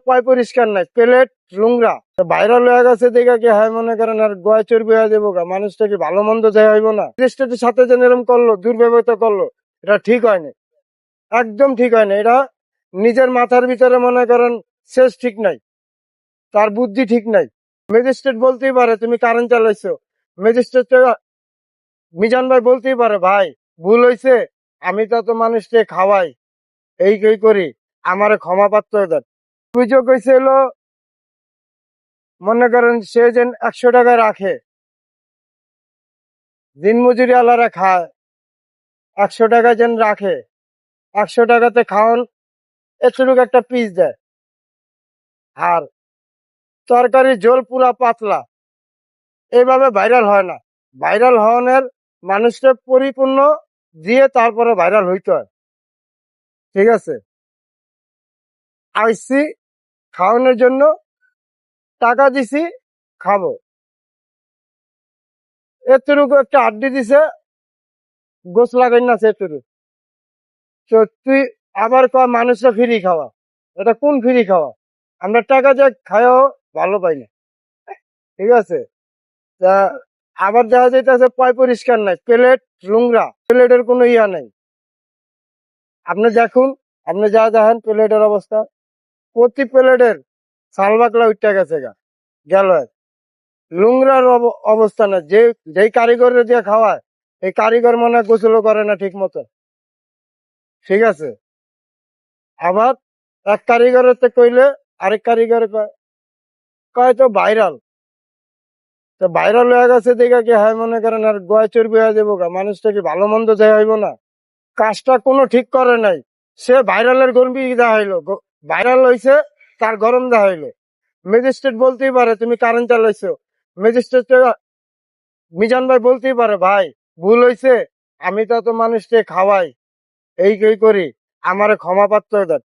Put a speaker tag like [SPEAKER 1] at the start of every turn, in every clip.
[SPEAKER 1] পয় পরিষ্কার নাই, প্লেট লুংরা ভাইরাল হয়ে গেছে দেখে কি হয় মনে করেন আর গোয়া চর্বি হয়ে যাবো গা, মানুষটা কি ভালো মন্দ যায় হইব না? ম্যাজিস্ট্রেটের সাথে যে এরকম করলো, দুর্ব্যবহৃত করলো, এটা ঠিক হয়নি, একদম ঠিক হয়নি। এটা নিজের মাথার ভিতরে মনে করেন শেষ ঠিক নাই, তার বুদ্ধি ঠিক নাই। ম্যাজিস্ট্রেট বলতেই পারে তুমি কারেন্ট চালাইছো, ম্যাজিস্ট্রেট মিজান ভাই বলতেই পারে ভাই ভুল হয়েছে, আমি তো মানুষকে খাওয়াই, এই করি, আমারে ক্ষমা পাত্র দেন। অভিযোগ হয়েছে হলো মনে করেন সে যেন 100 টাকা রাখে, দিনমজুরি আলারা খায়, 100 টাকা যেন রাখে, 100 টাকাতে খাওয়ান এতটুকু একটা পিস দেয়, আর তরকারি ঝোল পুরা পাতলা। এইভাবে ভাইরাল হয় না, ভাইরাল হওয়ার মানুষকে পরিপূর্ণ দিয়ে তারপরে ভাইরাল হইতে হয়। ঠিক আছে, আইসি খাওয়ানোর জন্য, টাকা দিছি, খাবো, এতটুকু একটা আড্ডি দিছে, গোছ লাগাই না এতটুকু। তো তুই আবার কয় মানুষরা ফ্রি খাওয়া, এটা কোন ফ্রি খাওয়া? আমরা টাকা দিয়ে খাইও ভালো পাই না। ঠিক আছে, তা আবার দেখা যাইতেছে পয় পরিষ্কার নাই, প্লেট লুংরা, প্লেটের কোনো ইয়া নাই। আপনি দেখুন, আপনি যা দেখেন প্লেটের অবস্থা, প্রতি প্লেটের সাল বাকলা উঠতে গেছে গা, গেল লুংরার অবস্থা না। যেই কারিগরের দিয়ে খাওয়ায়, এই কারিগর মনে হয় গোসলও করে না ঠিক মতো। ঠিক আছে, আবার এক কারিগরের তো কইলে আরেক কারিগর কয় তো ভাইরাল, তো ভাইরাল হয়ে গেছে দেখে কি হয় মনে করেন আর গোয়া চর্বি হয়ে যাবো গা, মানুষটা কি ভালো মন্দ যায় হইব না? কাজটা কোনো ঠিক করে নাই, সে ভাইরালের গর্বি দেওয়া হইলো, ভাইরাল হয়েছে তার গরম দেওয়া হইলো। ম্যাজিস্ট্রেট বলতেই পারে তুমি কারেন্ট চালাইছো, ম্যাজিস্ট্রেট মিজান ভাই বলতেই পারে ভাই ভুল হয়েছে, আমি তো মানুষকে খাওয়াই, এই করি, আমারে ক্ষমা পাত্র দেন।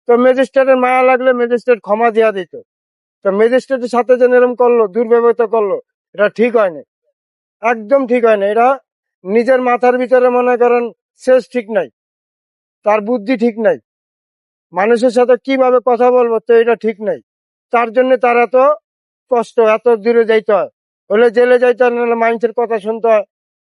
[SPEAKER 1] তো ম্যাজিস্ট্রেটের মায়া লাগলে ম্যাজিস্ট্রেট ক্ষমা দিয়া দিত। তো ম্যাজিস্ট্রেটের সাথে যে এরকম করলো, দুর্ব্যবহৃত করলো, এটা ঠিক হয়নি, একদম ঠিক হয়নি। এটা নিজের মাথার ভিতরে মনে করেন শেষ ঠিক নাই, তার বুদ্ধি ঠিক নাই, মানুষের সাথে কিভাবে কথা বলবো তো এটা ঠিক নাই। তার জন্য তার এত কষ্ট, এত দূরে যাইতে হয়, হলে জেলে যাইতে হয়, নাহলে মানুষের কথা শুনতে হয়।